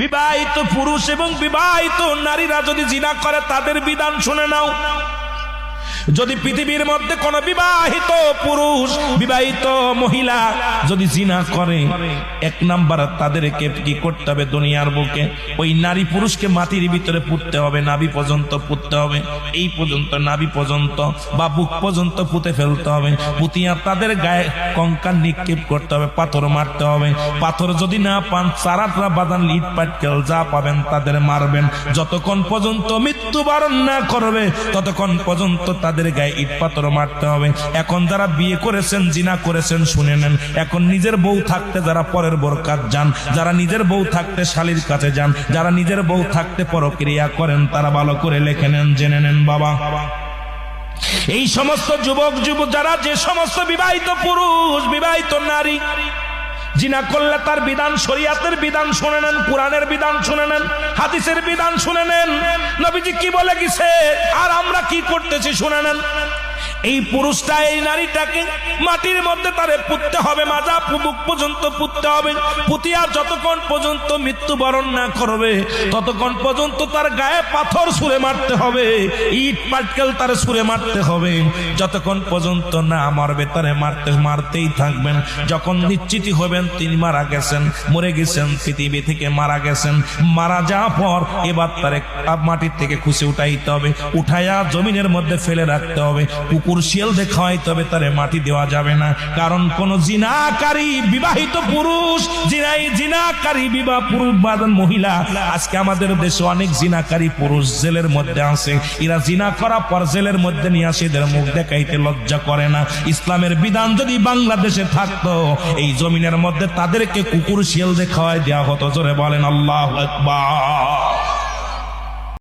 বিবাহিত পুরুষ এবং বিবাহিত নারীরা যদি জিনা করে তাদের বিধান শুনে নাও। যদি পৃথিবীর মধ্যে কোন বিবাহিত পুরুষ বিবাহিত মহিলা যদি জিনা করে, এক নাম্বার তাদেরকে কি করতে হবে, দুনিয়ার বুকে ওই নারী পুরুষকে মাটির ভিতরে পুঁততে হবে, নাভি পর্যন্ত পুঁততে হবে, এই পর্যন্ত নাভি পর্যন্ত বা বুক পর্যন্ত পুঁতে ফেলতে হবে। পুঁতিয়া তাদের গায়ে কঙ্কাল নিক্ষেপ করতে হবে, পাথর মারতে হবে। পাথর যদি না পান, চারাটা বাদান ইট পাটকেল যা পাবেন তাদের মারবেন। যতক্ষণ পর্যন্ত মৃত্যুবরণ না করবে ততক্ষণ পর্যন্ত তাদের গায়ে ইট পাথর মারতে হবে। এখন যারা বিয়ে করেছেন, জিনা করেছেন, শুনে নেন, এখন নিজের বউ থাকতে যারা পরের বর কাজ যান, যারা নিজের বউ থাকতে শালীর কাছে যান, যারা নিজের বউ থাকতে পরক্রিয়া করেন, তারা ভালো করে লিখে নেন, জেনে নেন বাবা। এই সমস্ত যুবক যারা, যে সমস্ত বিবাহিত পুরুষ বিবাহিত নারী জিনা করলে তার বিধান, শরীয়তের বিধান শুনে নেন, কোরআনের বিধান শুনে নেন, হাদিসের বিধান শুনে নেন, নবীজি কি বলে গেছে আর আমরা কি করতেছি শুনে নেন। এই পুরুষটা এই নারীটাকে মাটির মধ্যে তারে পুঁততে হবে, মাজা বুক পর্যন্ত পুঁততে হবে। পুঁতিয়া যতক্ষণ পর্যন্ত মৃত্যুবরণ না করবে ততক্ষণ পর্যন্ত তার গায়ে পাথর ছুঁড়ে মারতে হবে, ইট পাটকেল তারে ছুঁড়ে মারতে হবে। যতক্ষণ পর্যন্ত না মারবে তারে মারতেই থাকবেন। যখন নিশ্চিত হবেন তিনি মারা গেছেন, মরে গেছেন, পৃথিবী থেকে মারা গেছেন, মারা যাওয়ার পর এবার তারে মাটির থেকে খুশি উঠাইতে হবে, উঠাইয়া জমিনের মধ্যে ফেলে রাখতে হবে। কুকুর শিয়াল দেখাইতে হবে, তারে মাটি দেওয়া যাবে না। কারণ কোন জিনাকারী বিবাহিত পুরুষ, জিনাকারী বিবাহ পুরুষ বাদন মহিলা, আজকে আমাদের দেশে অনেক জিনাকারী পুরুষ জেলের মধ্যে আছে। এরা জিনা করা পর জেলের মধ্যে নিয়ে আসে, এদের মুখ দেখাইতে লজ্জা করে না। ইসলামের বিধান যদি বাংলাদেশে থাকতো, এই জমিনের মধ্যে তাদেরকে কুকুর শিয়াল দেখায় দেওয়া হতো। জোরে বলেন আল্লাহু আকবার।